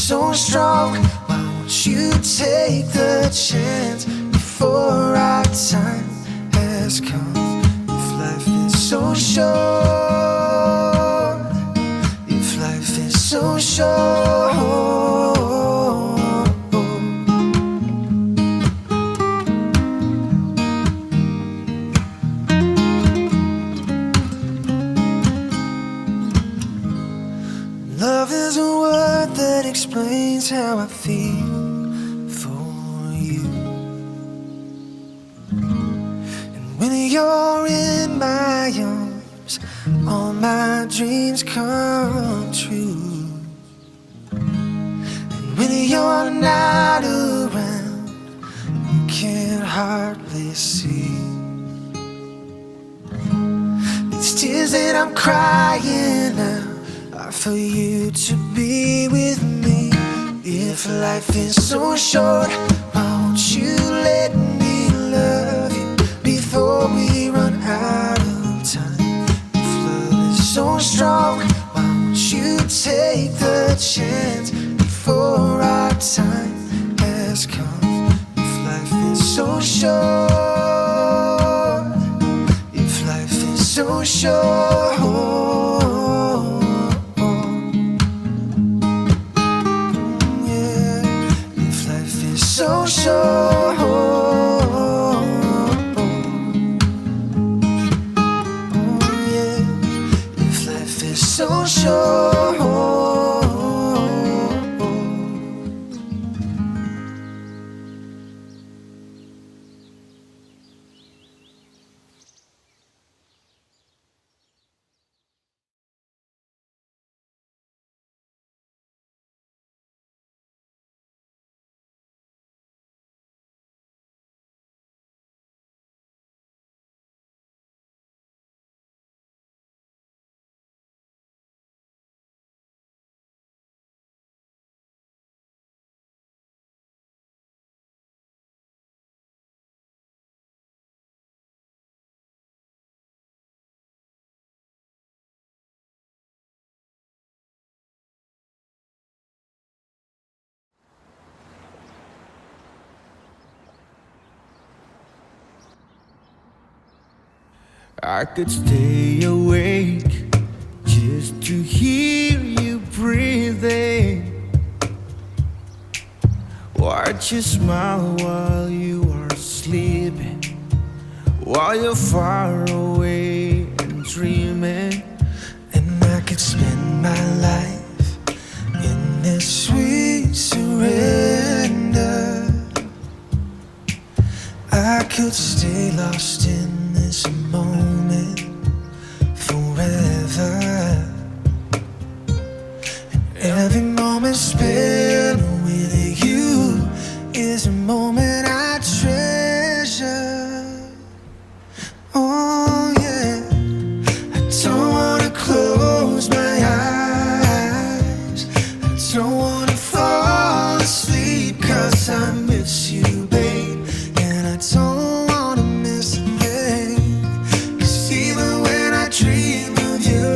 so strong. Why won't you take the chance before our time has come? If life is so short, if life is so short. Love is a word that explains how I feel for you. And when you're in my arms, all my dreams come true. And when you're not around, you can hardly see these tears that I'm crying now are for you to be with me. If life is so short, why won't you let me love you before we run out of time? If love is so strong, why won't you take the chance before our time has come? If life is so short, if life is so short. So short, oh yeah. If life is so short, I could stay awake just to hear you breathing. Watch you smile while you are sleeping, while you're far away and dreaming. and I could spend my life in this sweet surrender. I could stay lost in this moment forever, and every moment spent with you is a moment I treasure. Oh yeah, I don't wanna close my eyes, I don't wanna fall asleep, 'cause I miss you, babe, and I don't wanna miss a thing. 'Cause even when I dream of you,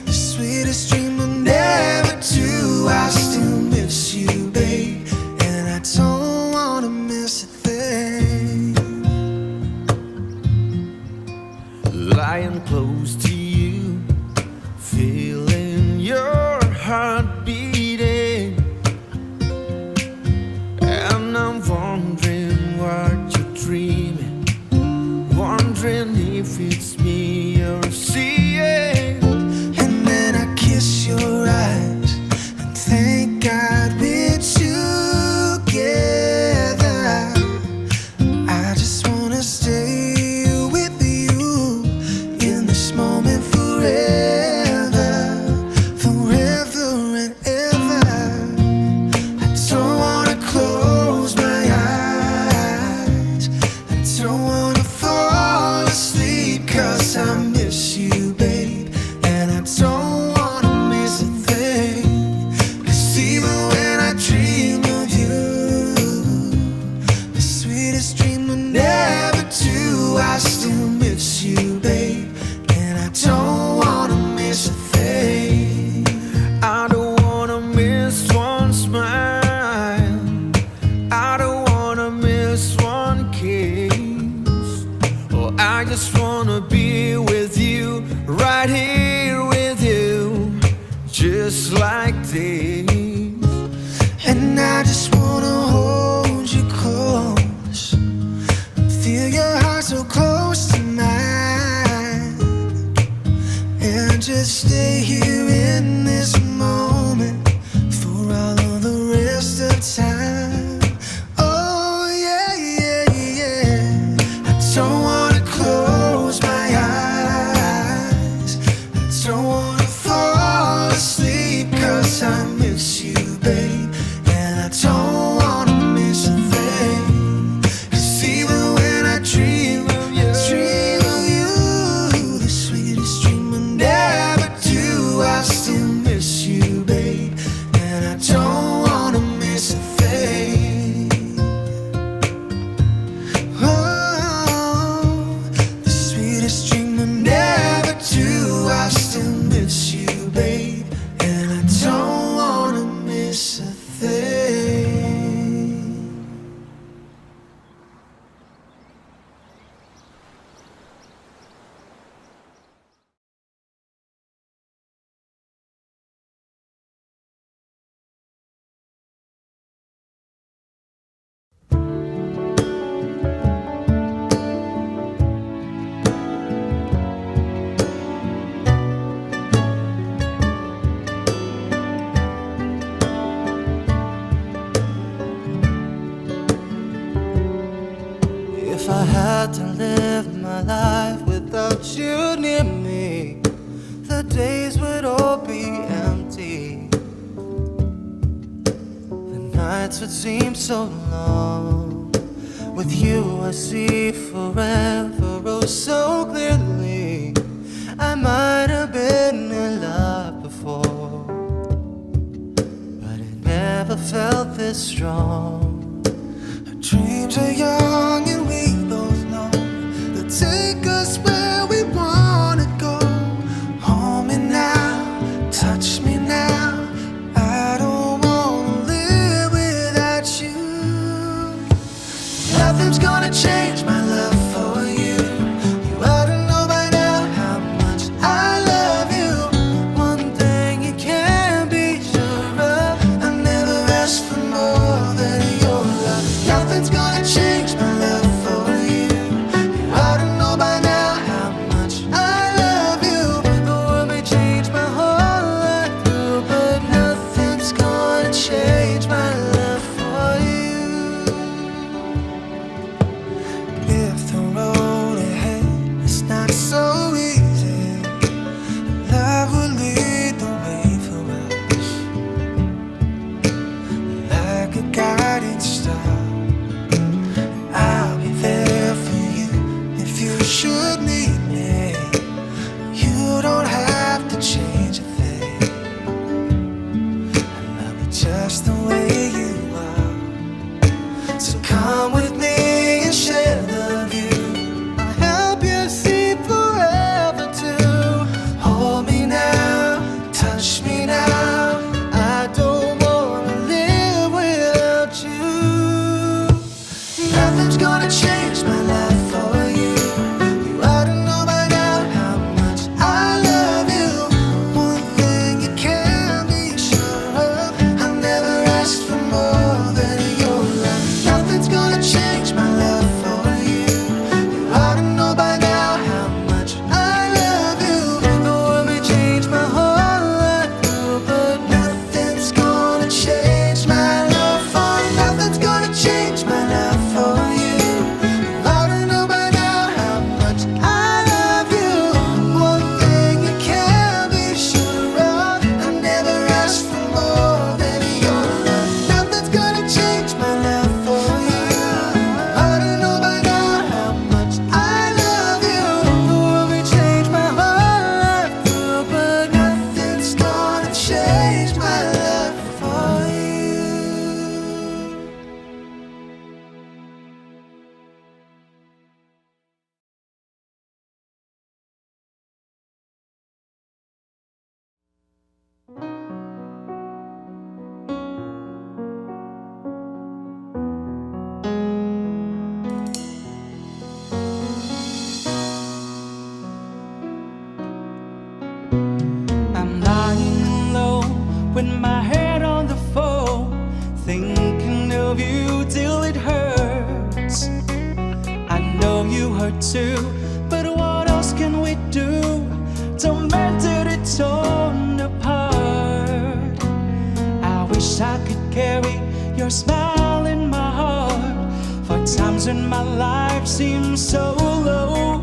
the sweetest dream will never do, I still miss you, babe, and I don't wanna miss a thing. Lying close to you, feeling your heart beating, and I'm wondering what you're dreaming, wondering if it's me you're seeing. And then I kiss your eyes and thank God we're together. I just wanna stay with you in this moment forever, forever and days. And I just wanna hold you close, feel your heart so close to mine, and just stay here in this moment for all of the rest of time. Oh yeah, yeah, yeah. I don't wanna close my eyes, I don't wanna fall asleep, 'cause I miss you, babe. And I don't wanna miss a thing, 'cause even when I dream of you, the sweetest dream I never do, I still miss you, babe. And I don't wanna miss a thing. Oh, the sweetest dream I never do, I still miss you, babe. And I don't wanna miss a thing. If I had to live my life without you near me, the days would all be empty. The nights would seem so long. With you I see forever oh so clearly. I might have been in love before, but it never felt this strong. Our dreams are young and we both know they'll take us where we wanna go. Hold me now, touch me now, I don't wanna live without you. Nothing's gonna change my love for you. You ought to know by now how much I love you. One thing you can be sure of, I never asked for more than your love. Nothing's gonna change my love for you. You ought to know by now how much I love you. The world may change my whole life through, but nothing's gonna change my love for you. If the road ahead is not so easy, love will lead the way for us, like a guiding star. I'll be there for you if you should need me. You don't have to change a thing. I love you just the way you are. So come with me and share the view. I'll help you see forever too. Hold me now, touch me now. I don't wanna live without you. Nothing's gonna change my life for you. You ought to know by now how much I love you. One thing you can be sure of, I never asked head on the phone, thinking of you till it hurts. I know you hurt too, but what else can we do to mend it torn apart? I wish I could carry your smile in my heart for times when my life seems so low.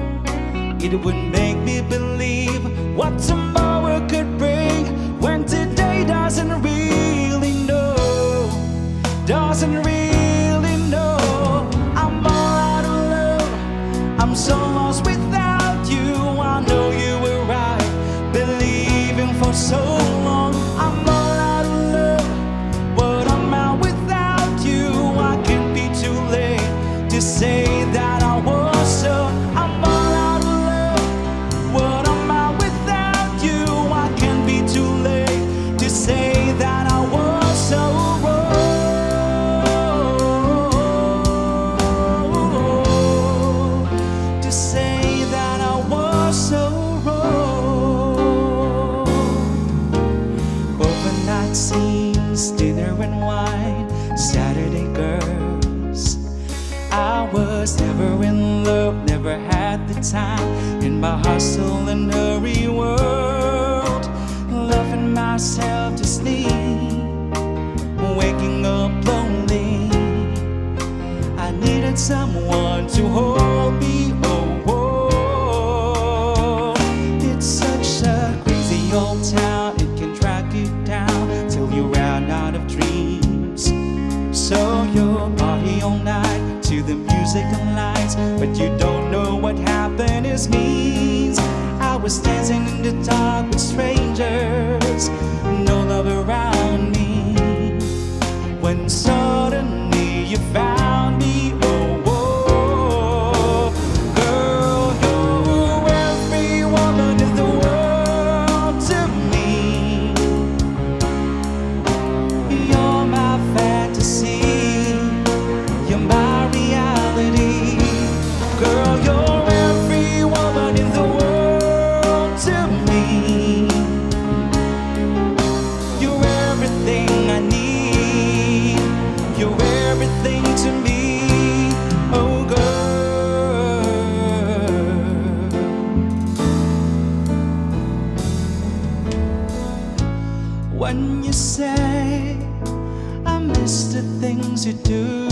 It would make me believe what tomorrow could bring when today doesn't really know, doesn't really know. I'm all out of love, I'm so lost without you. I know you were right, believing for so long. I'm all out of love, but I'm out without you. I can't be too late to say that I was so. I'm all out of love, but I'm out without you. I can't be too late to say that I was so wrong. To say that I was so wrong. Overnight scenes, dinner and wine, Saturday girls. I was never in love, never had the time in my hustle and hurry world. Loving myself to sleep, waking up lonely. I needed someone to hold me. Oh, oh. It's such a crazy old town, it can drag you down till you run out of dreams. So you'll party all night to the music and lights, but you don't know what happiness means. I was dancing in the dark with strangers, no love around me, when suddenly you found me. Oh, oh. Girl, you're every woman in the world to me. You're my fantasy, you're my reality. Girl, you're every woman in the world to me. You're everything I need, you're everything to me. Oh girl, when you say I miss the things you do,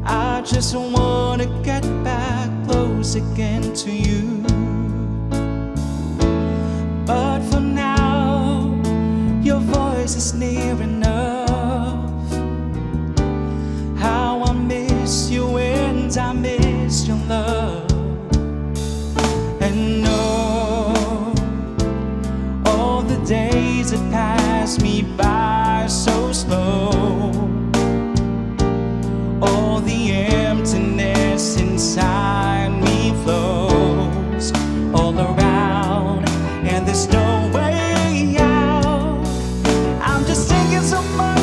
I just wanna get back close again to you. But for now, your voice is near enough. How I miss you and I miss your love. And no, all the days that pass me by so slow, all the emptiness inside me flows all around, and there's no way out. I'm just thinking so much